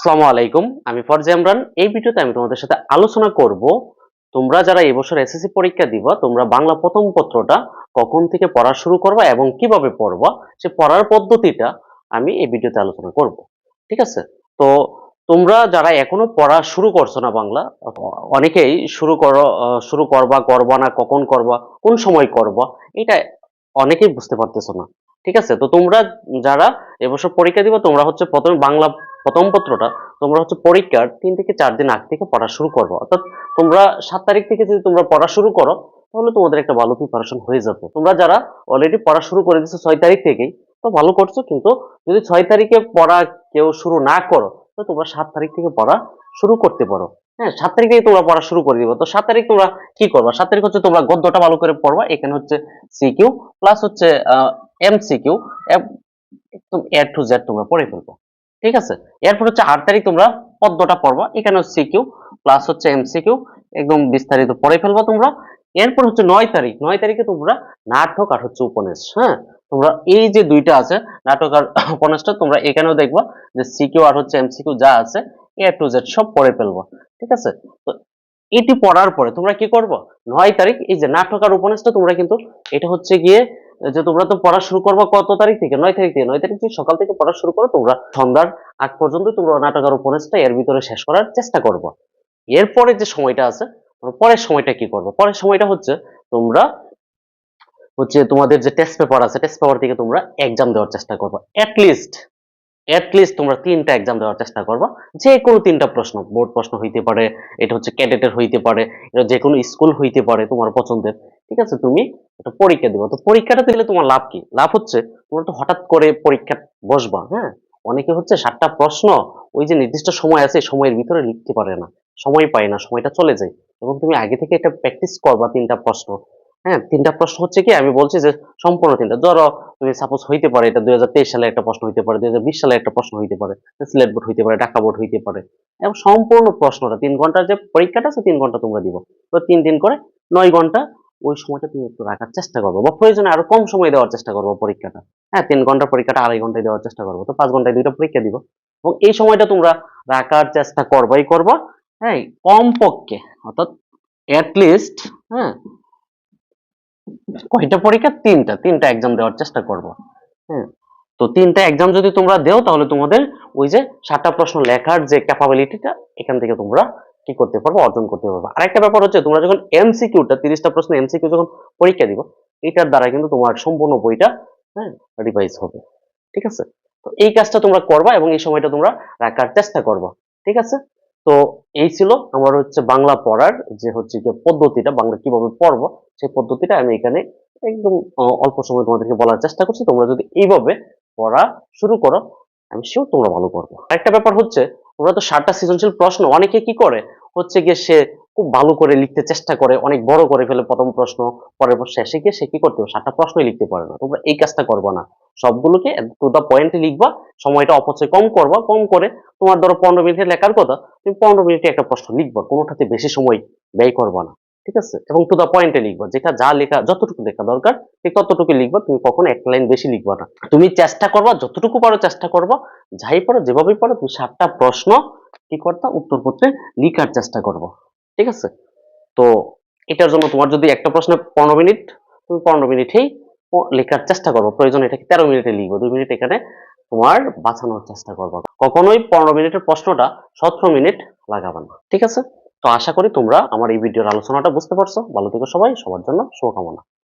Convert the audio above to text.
আসসালামু আলাইকুম, আমি ফরজি ইমরান। এই ভিডিওতে আমি তোমাদের সাথে আলোচনা করব তোমরা যারা এই বছর এসএসসি পরীক্ষা দিবা তোমরা বাংলা প্রথম পত্রটা কখন থেকে পড়া শুরু করবা এবং কিভাবে পড়বা সে পড়ার পদ্ধতিটা আমি এই ভিডিওতে আলোচনা করব। ঠিক আছে? তো তোমরা যারা এখনো পড়া শুরু করছো না বাংলা, অনেকেই শুরু করবা করবা না, কখন করবা, কোন সময় করবা, এটা অনেকেই বুঝতে পারতেছো না। ঠিক আছে? তো তোমরা যারা এবছর পরীক্ষা দিবা তোমরা হচ্ছে প্রথমে বাংলা প্রথম পত্রটা তোমরা হচ্ছে পরীক্ষার 3 থেকে 4 দিন আগ থেকে পড়া শুরু করবো। অর্থাৎ তোমরা 7 তারিখ থেকে যদি তোমরা পড়া শুরু করো তাহলে তোমাদের একটা ভালো প্রিপারেশন হয়ে যাবে। তোমরা যারা অলরেডি পড়া শুরু করে দিচ্ছ 6 তারিখ থেকেই, তো ভালো করছো, কিন্তু যদি 6 তারিখে পড়া কেউ শুরু না করো তো তোমরা 7 তারিখ থেকে পড়া শুরু করতে পারো। হ্যাঁ, 7 তারিখ থেকে তোমরা পড়া শুরু করে দিবে। তো 7 তারিখ তোমরা কি করবা? 7 তারিখ হচ্ছে তোমরা গদ্যটা ভালো করে পড়বা। এখানে হচ্ছে সিকিউ প্লাস হচ্ছে এমসিকিউ একদম এ টু জেড তোমরা পড়ে ফেলবো। ঠিক আছে? এরপর হচ্ছে 8 তারিখ তোমরা পদ্মটা পড়বা। এখানে সিকিউ প্লাস হচ্ছে এমসিকিউ একদম বিস্তারিত পড়ে ফেলবা তোমরা। এরপর হচ্ছে 9 তারিখ, 9 তারিখে তোমরা নাটক আর হচ্ছে উপন্যাস। হ্যাঁ, তোমরা এই যে দুইটা আছে, নাটক আর উপন্যাসটা, তোমরা এখানেও দেখবা যে সিকিউ আর হচ্ছে এমসিকিউ যা আছে এ টু জেড সব পড়ে ফেলবা। ঠিক আছে? তো এটি পড়ার পরে তোমরা কি করবো? 9 তারিখ এই যে নাটক আর উপন্যাসটা তোমরা কিন্তু এটা হচ্ছে গিয়ে যে তোমরা তো পড়া শুরু করবো কত তারিখ থেকে? 9 তারিখ থেকে। 9 তারিখ থেকে সকাল থেকে পড়া শুরু করো তোমরা সন্ধ্যার আগ পর্যন্ত তোমরা নাটক আর উপন্যাসটা এর ভিতরে শেষ করার চেষ্টা করবো। এরপরে যে সময়টা আছে, পরের সময়টা কি করবো? পরের সময়টা হচ্ছে তোমরা হচ্ছে তোমাদের যে টেস্ট পেপার আছে, টেস্ট পেপার থেকে তোমরা এক্সাম দেওয়ার চেষ্টা করবো। অ্যাটলিস্ট তোমরা 3টা এক্সাম দেওয়ার চেষ্টা করবা। যে কোনো 3টা প্রশ্ন, বোর্ড প্রশ্ন হইতে পারে, এটা হচ্ছে ক্যাডেটের হইতে পারে, এটা যে কোনো স্কুল হইতে পারে তোমার পছন্দের। ঠিক আছে? তুমি একটা পরীক্ষা দিবা। তো পরীক্ষাটা দিলে তোমার লাভ কি? লাভ হচ্ছে তোমরা তো হঠাৎ করে পরীক্ষা বসবা। হ্যাঁ, অনেকে হচ্ছে 7টা প্রশ্ন ওই যে নির্দিষ্ট সময় আছে সময়ের ভিতরে লিখতে পারে না, সময় পায় না, সময়টা চলে যায়। এবং তুমি আগে থেকে এটা প্র্যাকটিস করবা 3টা প্রশ্ন। হ্যাঁ, 3টা প্রশ্ন হচ্ছে কি, আমি বলছি যে সম্পূর্ণ 3টা। ধরো তুমি সাপোজ হইতে পারে এটা 2023 সালে একটা প্রশ্ন হইতে পারে, 2020 সালে একটা প্রশ্ন হইতে পারে, সিলেট বোর্ড হইতে পারে, ঢাকা বোর্ড হইতে পারে। এবং সম্পূর্ণ প্রশ্নটা 3 ঘন্টার যে পরীক্ষাটা আছে 3 ঘন্টা তোমরা দিব। তো 3 দিন করে 9 ঘন্টা ওই সময়টা তুমি একটু রাখার চেষ্টা করবো, বা প্রয়োজনে আরো কম সময় দেওয়ার চেষ্টা করবো পরীক্ষাটা। হ্যাঁ, 3 ঘন্টার পরীক্ষাটা 2.5 ঘন্টায় দেওয়ার চেষ্টা করবো, তো 5 ঘন্টায় 2টা পরীক্ষা দিব। এবং এই সময়টা তোমরা রাখার চেষ্টা করবাই করবা। হ্যাঁ, কমপক্ষে অর্থাৎ অ্যাটলিস্ট, হ্যাঁ, কয়টা পরীক্ষা? 3টা এক্সাম দেওয়ার চেষ্টা করবো। হ্যাঁ, তো 3টা এক্সাম যদি তোমরা দেও তাহলে তোমাদের ওই যে 7টা প্রশ্ন লেখার যে ক্যাপাবিলিটিটা এখান থেকে তোমরা কি করতে পারবো? অর্জন করতে পারবো। আরেকটা ব্যাপার হচ্ছে তোমরা যখন এমসিকিউটা 30টা প্রশ্ন এমসিকিউ যখন পরীক্ষা দিব, এটার দ্বারা কিন্তু তোমার সম্পূর্ণ বইটা, হ্যাঁ, রিভাইজ হবে। ঠিক আছে? তো এই কাজটা তোমরা করবা এবং এই সময়টা তোমরা রাখার চেষ্টা করবা। ঠিক আছে? তো এই ছিল আমার হচ্ছে বাংলা পড়ার যে হচ্ছে যে পদ্ধতিটা, বাংলা কিভাবে পড়বো সেই পদ্ধতিটা আমি এখানে একদম অল্প সময় তোমাদেরকে বলার চেষ্টা করছি। তোমরা যদি এইভাবে পড়া শুরু করো আমি শিওর তোমরা ভালো করবে। আরেকটা ব্যাপার হচ্ছে তোমরা তো 7টা সৃজনশীল প্রশ্ন, অনেকে কি করে হচ্ছে গিয়ে সে খুব ভালো করে লিখতে চেষ্টা করে, অনেক বড় করে ফেলে প্রথম প্রশ্ন, পরের প্রশ্ন শেষে গিয়ে সে কি করতে হবে? 7টা প্রশ্নই লিখতে পারে না। তোমরা এই কাজটা করবে না, সবগুলোকে টু দা পয়েন্টে লিখবা, সময়টা অপচয় কম করবা, কম করে তোমার ধরো 15 মিনিটে লেখার কথা তুমি 15 মিনিটে একটা প্রশ্ন লিখবা, কোনোটাতে বেশি সময় ব্যয় করবা না। ঠিক আছে? এবং টু দা পয়েন্টে লিখবা, যেটা যা লেখা যতটুকু লেখা দরকার ঠিক ততটুকু লিখবা, তুমি কখনো একটা লাইন বেশি লিখবা না। তুমি চেষ্টা করবা, যতটুকু পারো চেষ্টা করবা, যাই পারো যেভাবেই পারো তুমি 7টা প্রশ্ন কি করতা উত্তরপত্রে লিখার চেষ্টা করবো। ঠিক আছে? তো এটার জন্য তোমার যদি একটা প্রশ্নে 15 মিনিট, তুমি 15 মিনিটেই লেখার চেষ্টা করবো। প্রয়োজন এটাকে 13 মিনিটে লিখবো, 2 মিনিট এখানে তোমার বাঁচানোর চেষ্টা করবো। কখনোই 15 মিনিটের প্রশ্নটা 17 মিনিট লাগাবে না। ঠিক আছে? তো আশা করি তোমরা আমার এই ভিডিওর আলোচনাটা বুঝতে পারছো। ভালো থেকো সবাই, সবার জন্য শুভকামনা।